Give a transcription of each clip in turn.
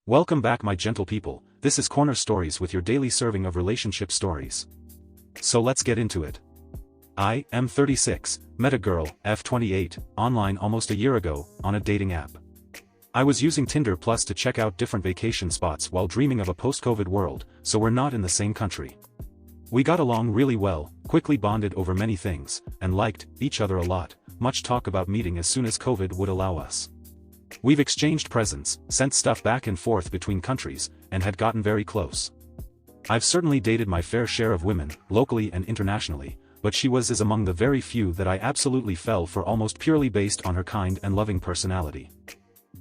Welcome back, my gentle people. This is Corner Stories with your daily serving of relationship stories. So let's get into it. I am 36, met a girl, F28, online almost a year ago, on a dating app. I was using Tinder Plus to check out different vacation spots while dreaming of a post-COVID world, so we're not in the same country. We got along really well, quickly bonded over many things, and liked each other a lot. Much talk about meeting as soon as COVID would allow us. We've exchanged presents, sent stuff back and forth between countries, and had gotten very close. I've certainly dated my fair share of women, locally and internationally, but she is among the very few that I absolutely fell for almost purely based on her kind and loving personality.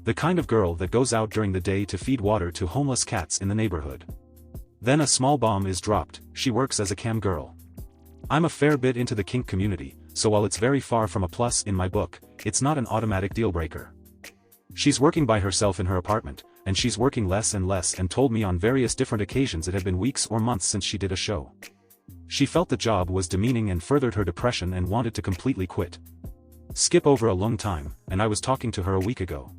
The kind of girl that goes out during the day to feed water to homeless cats in the neighborhood. Then a small bomb is dropped: she works as a camgirl. I'm a fair bit into the kink community, so while it's very far from a plus in my book, it's not an automatic deal-breaker. She's working by herself in her apartment, and she's working less and less, and told me on various different occasions it had been weeks or months since she did a show. She felt the job was demeaning and furthered her depression and wanted to completely quit. Skip over a long time, and I was talking to her a week ago.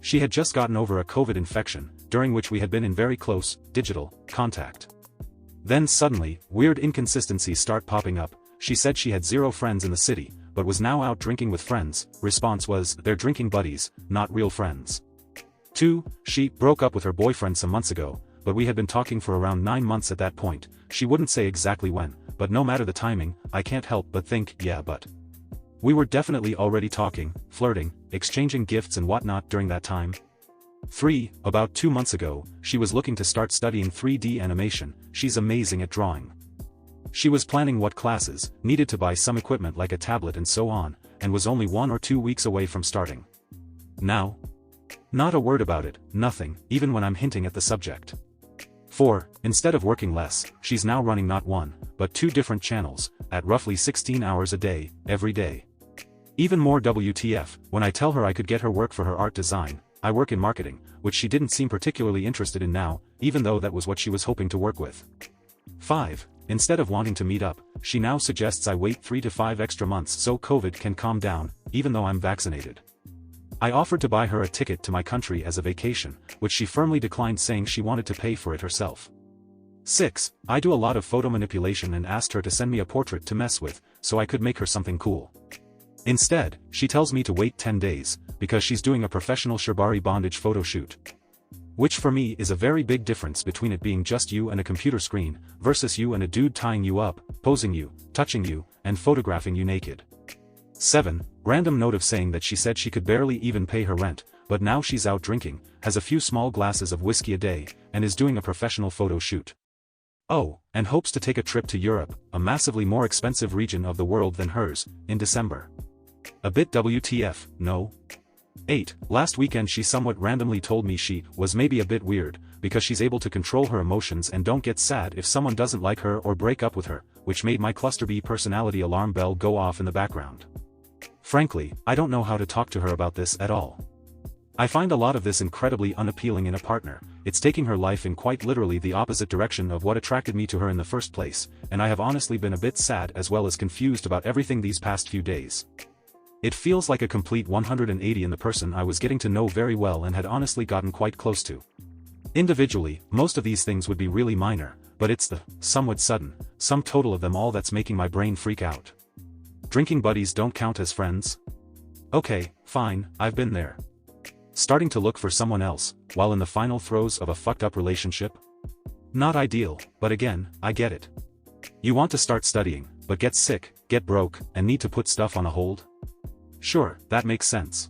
She had just gotten over a COVID infection, during which we had been in very close, digital, contact. Then suddenly, weird inconsistencies start popping up. She said she had 0 friends in the city, but was now out drinking with friends. Response was, they're drinking buddies, not real friends. 2. She broke up with her boyfriend some months ago, but we had been talking for around 9 months at that point. She wouldn't say exactly when, but no matter the timing, I can't help but think, yeah, but. We were definitely already talking, flirting, exchanging gifts and whatnot during that time. 3. About 2 months ago, she was looking to start studying 3D animation. She's amazing at drawing. She was planning what classes, needed to buy some equipment like a tablet and so on, and was only 1 or 2 weeks away from starting. Now? Not a word about it, nothing, even when I'm hinting at the subject. 4. Instead of working less, she's now running not 1, but 2 different channels, at roughly 16 hours a day, every day. Even more WTF, when I tell her I could get her work for her art design. I work in marketing, which she didn't seem particularly interested in now, even though that was what she was hoping to work with. 5. Instead of wanting to meet up, she now suggests I wait 3 to 5 extra months so COVID can calm down, even though I'm vaccinated. I offered to buy her a ticket to my country as a vacation, which she firmly declined, saying she wanted to pay for it herself. 6. I do a lot of photo manipulation and asked her to send me a portrait to mess with, so I could make her something cool. Instead, she tells me to wait 10 days, because she's doing a professional shibari bondage photo shoot. Which for me is a very big difference between it being just you and a computer screen, versus you and a dude tying you up, posing you, touching you, and photographing you naked. 7. Random note of saying that she said she could barely even pay her rent, but now she's out drinking, has a few small glasses of whiskey a day, and is doing a professional photo shoot. Oh, and hopes to take a trip to Europe, a massively more expensive region of the world than hers, in December. A bit WTF, no? 8. Last weekend she somewhat randomly told me she was maybe a bit weird, because she's able to control her emotions and don't get sad if someone doesn't like her or break up with her, which made my cluster B personality alarm bell go off in the background. Frankly, I don't know how to talk to her about this at all. I find a lot of this incredibly unappealing in a partner. It's taking her life in quite literally the opposite direction of what attracted me to her in the first place, and I have honestly been a bit sad as well as confused about everything these past few days. It feels like a complete 180 in the person I was getting to know very well and had honestly gotten quite close to. Individually, most of these things would be really minor, but it's the somewhat sudden sum total of them all that's making my brain freak out. Drinking buddies don't count as friends? Okay, fine, I've been there. Starting to look for someone else, while in the final throes of a fucked up relationship? Not ideal, but again, I get it. You want to start studying, but get sick, get broke, and need to put stuff on a hold? Sure, that makes sense.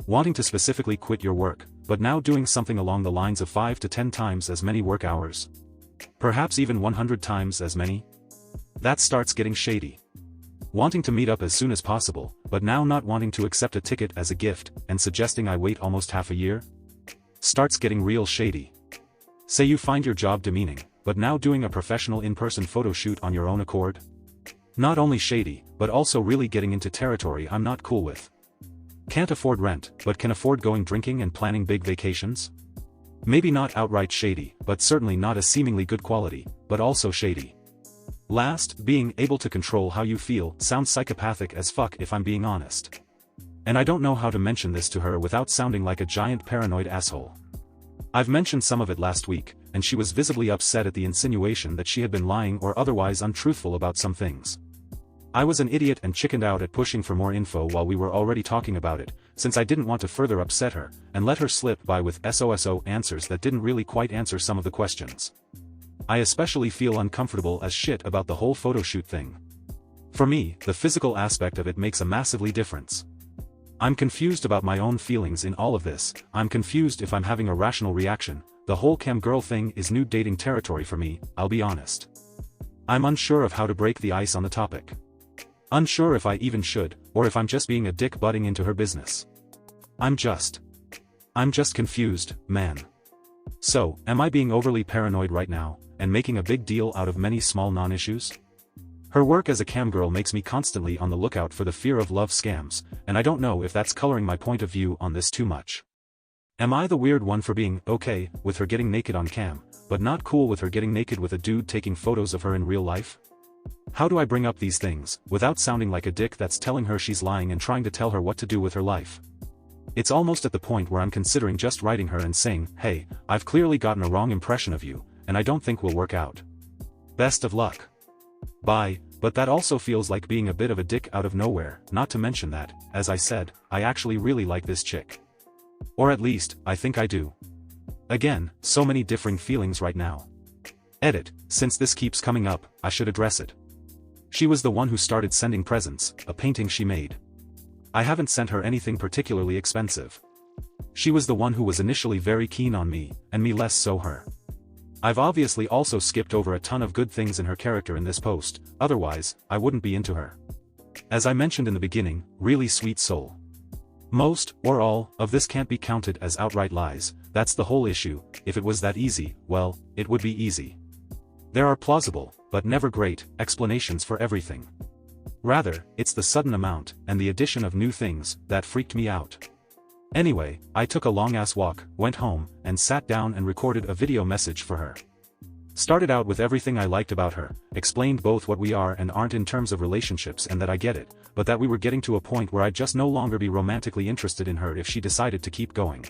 Wanting to specifically quit your work, but now doing something along the lines of 5 to 10 times as many work hours? Perhaps even 100 times as many? That starts getting shady. Wanting to meet up as soon as possible, but now not wanting to accept a ticket as a gift, and suggesting I wait almost half a year? Starts getting real shady. Say you find your job demeaning, but now doing a professional in-person photo shoot on your own accord? Not only shady, but also really getting into territory I'm not cool with. Can't afford rent, but can afford going drinking and planning big vacations? Maybe not outright shady, but certainly not a seemingly good quality, but also shady. Last, being able to control how you feel sounds psychopathic as fuck if I'm being honest. And I don't know how to mention this to her without sounding like a giant paranoid asshole. I've mentioned some of it last week, and she was visibly upset at the insinuation that she had been lying or otherwise untruthful about some things. I was an idiot and chickened out at pushing for more info while we were already talking about it, since I didn't want to further upset her, and let her slip by with SOSO answers that didn't really quite answer some of the questions. I especially feel uncomfortable as shit about the whole photoshoot thing. For me, the physical aspect of it makes a massively difference. I'm confused about my own feelings in all of this. I'm confused if I'm having a rational reaction. The whole camgirl thing is new dating territory for me, I'll be honest. I'm unsure of how to break the ice on the topic. Unsure if I even should, or if I'm just being a dick butting into her business. I'm just confused, man. So, am I being overly paranoid right now, and making a big deal out of many small non-issues? Her work as a camgirl makes me constantly on the lookout for the fear of love scams, and I don't know if that's coloring my point of view on this too much. Am I the weird one for being okay with her getting naked on cam, but not cool with her getting naked with a dude taking photos of her in real life? How do I bring up these things, without sounding like a dick that's telling her she's lying and trying to tell her what to do with her life? It's almost at the point where I'm considering just writing her and saying, hey, I've clearly gotten a wrong impression of you, and I don't think we'll work out. Best of luck. Bye, but that also feels like being a bit of a dick out of nowhere, not to mention that, as I said, I actually really like this chick. Or at least, I think I do. Again, so many differing feelings right now. Edit, since this keeps coming up, I should address it. She was the one who started sending presents, a painting she made. I haven't sent her anything particularly expensive. She was the one who was initially very keen on me, and me less so her. I've obviously also skipped over a ton of good things in her character in this post, otherwise, I wouldn't be into her. As I mentioned in the beginning, really sweet soul. Most, or all, of this can't be counted as outright lies. That's the whole issue. If it was that easy, well, it would be easy. There are plausible, but never great, explanations for everything. Rather, it's the sudden amount, and the addition of new things, that freaked me out. Anyway, I took a long-ass walk, went home, and sat down and recorded a video message for her. Started out with everything I liked about her, explained both what we are and aren't in terms of relationships and that I get it, but that we were getting to a point where I'd just no longer be romantically interested in her if she decided to keep going.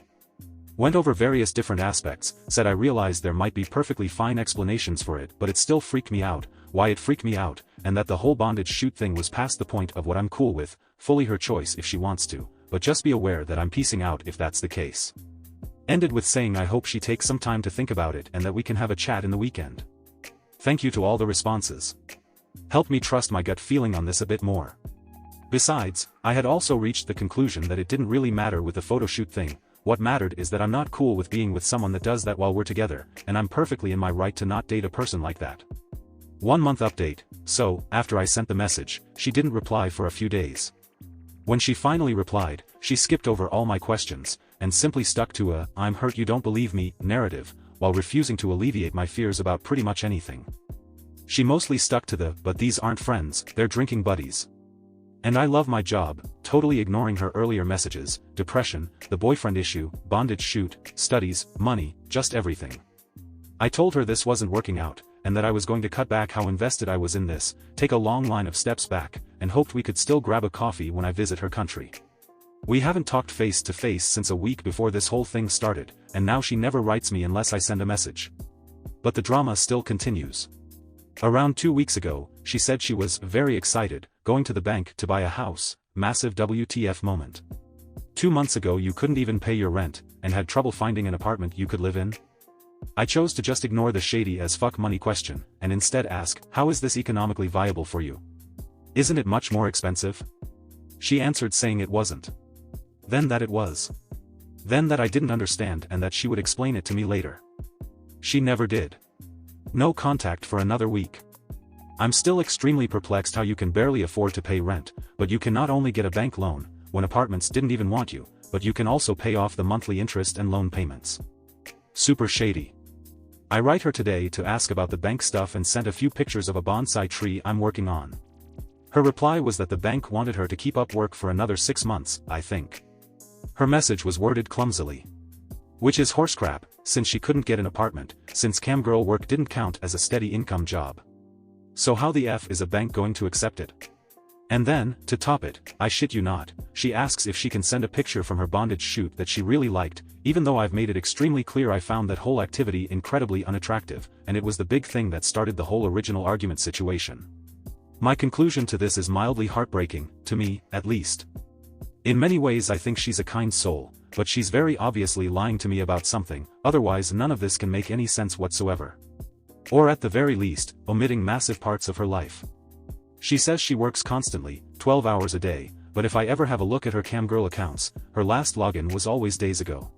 Went over various different aspects, said I realized there might be perfectly fine explanations for it but it still freaked me out, why it freaked me out, and that the whole bondage shoot thing was past the point of what I'm cool with, fully her choice if she wants to, but just be aware that I'm piecing out if that's the case. Ended with saying I hope she takes some time to think about it and that we can have a chat in the weekend. Thank you to all the responses. Helped me trust my gut feeling on this a bit more. Besides, I had also reached the conclusion that it didn't really matter with the photo shoot thing. What mattered is that I'm not cool with being with someone that does that while we're together, and I'm perfectly in my right to not date a person like that. 1 month update. So, after I sent the message, she didn't reply for a few days. When she finally replied, she skipped over all my questions, and simply stuck to a "I'm hurt you don't believe me" narrative, while refusing to alleviate my fears about pretty much anything. She mostly stuck to the "but these aren't friends, they're drinking buddies. And I love my job," totally ignoring her earlier messages, depression, the boyfriend issue, bondage shoot, studies, money, just everything. I told her this wasn't working out, and that I was going to cut back how invested I was in this, take a long line of steps back, and hoped we could still grab a coffee when I visit her country. We haven't talked face to face since a week before this whole thing started, and now she never writes me unless I send a message. But the drama still continues. Around 2 weeks ago, she said she was very excited, going to the bank to buy a house, massive WTF moment. 2 months ago you couldn't even pay your rent, and had trouble finding an apartment you could live in? I chose to just ignore the shady as fuck money question, and instead ask, how is this economically viable for you? Isn't it much more expensive? She answered saying it wasn't. Then that it was. Then that I didn't understand and that she would explain it to me later. She never did. No contact for another week. I'm still extremely perplexed how you can barely afford to pay rent, but you can not only get a bank loan, when apartments didn't even want you, but you can also pay off the monthly interest and loan payments. Super shady. I write her today to ask about the bank stuff and sent a few pictures of a bonsai tree I'm working on. Her reply was that the bank wanted her to keep up work for another 6 months, I think. Her message was worded clumsily. Which is horse crap, since she couldn't get an apartment, since camgirl work didn't count as a steady income job. So how the F is a bank going to accept it? And then, to top it, I shit you not, she asks if she can send a picture from her bondage shoot that she really liked, even though I've made it extremely clear I found that whole activity incredibly unattractive, and it was the big thing that started the whole original argument situation. My conclusion to this is mildly heartbreaking, to me, at least. In many ways I think she's a kind soul, but she's very obviously lying to me about something, otherwise none of this can make any sense whatsoever. Or at the very least, omitting massive parts of her life. She says she works constantly, 12 hours a day, but if I ever have a look at her camgirl accounts, her last login was always days ago.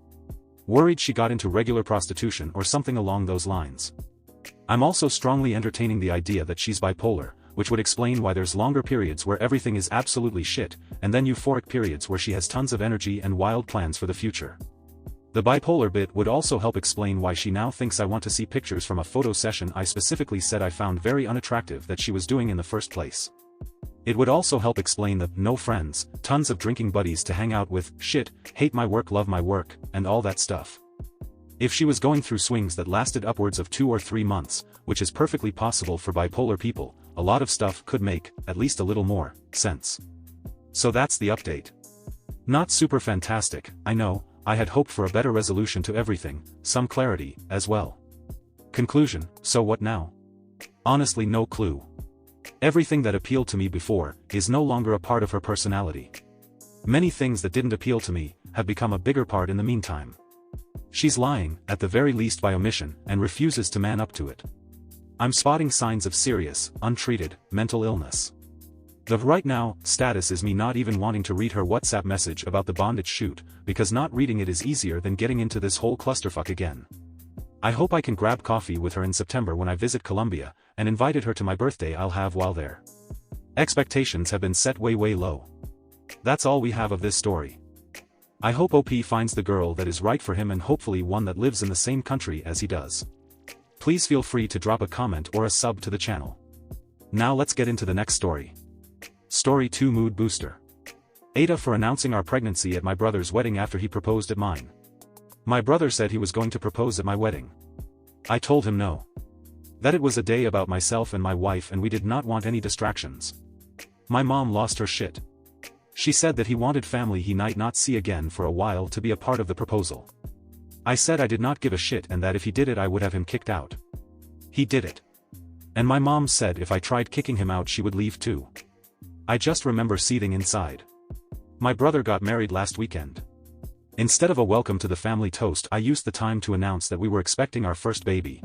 Worried she got into regular prostitution or something along those lines. I'm also strongly entertaining the idea that she's bipolar, which would explain why there's longer periods where everything is absolutely shit, and then euphoric periods where she has tons of energy and wild plans for the future. The bipolar bit would also help explain why she now thinks I want to see pictures from a photo session I specifically said I found very unattractive that she was doing in the first place. It would also help explain the no friends, tons of drinking buddies to hang out with, shit, hate my work love my work, and all that stuff. If she was going through swings that lasted upwards of 2 or 3 months, which is perfectly possible for bipolar people, a lot of stuff could make, at least a little more, sense. So that's the update. Not super fantastic, I know, I had hoped for a better resolution to everything, some clarity, as well. Conclusion, so what now? Honestly no clue. Everything that appealed to me before, is no longer a part of her personality. Many things that didn't appeal to me, have become a bigger part in the meantime. She's lying, at the very least by omission, and refuses to man up to it. I'm spotting signs of serious, untreated, mental illness. The right now status is me not even wanting to read her WhatsApp message about the bondage shoot, because not reading it is easier than getting into this whole clusterfuck again. I hope I can grab coffee with her in September when I visit Colombia, and invited her to my birthday I'll have while there. Expectations have been set way low. That's all we have of this story. I hope OP finds the girl that is right for him and hopefully one that lives in the same country as he does. Please feel free to drop a comment or a sub to the channel. Now let's get into the next story. Story 2 Mood Booster. AITAH for announcing our pregnancy at my brother's wedding after he proposed at mine. My brother said he was going to propose at my wedding. I told him no. That it was a day about myself and my wife and we did not want any distractions. My mom lost her shit. She said that he wanted family he might not see again for a while to be a part of the proposal. I said I did not give a shit and that if he did it I would have him kicked out. He did it. And my mom said if I tried kicking him out she would leave too. I just remember seething inside. My brother got married last weekend. Instead of a welcome to the family toast I used the time to announce that we were expecting our first baby.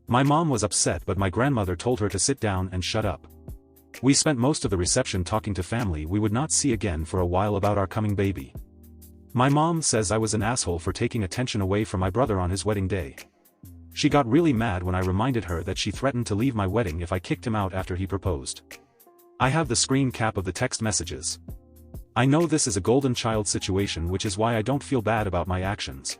My mom was upset but my grandmother told her to sit down and shut up. We spent most of the reception talking to family we would not see again for a while about our coming baby. My mom says I was an asshole for taking attention away from my brother on his wedding day. She got really mad when I reminded her that she threatened to leave my wedding if I kicked him out after he proposed. I have the screen cap of the text messages. I know this is a golden child situation which is why I don't feel bad about my actions.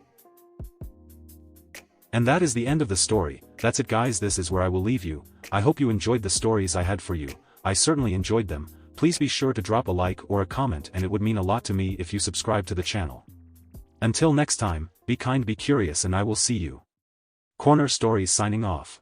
And that is the end of the story. That's it guys, this is where I will leave you. I hope you enjoyed the stories I had for you. I certainly enjoyed them. Please be sure to drop a like or a comment and it would mean a lot to me if you subscribe to the channel. Until next time, be kind, be curious and I will see you. Corner Stories signing off.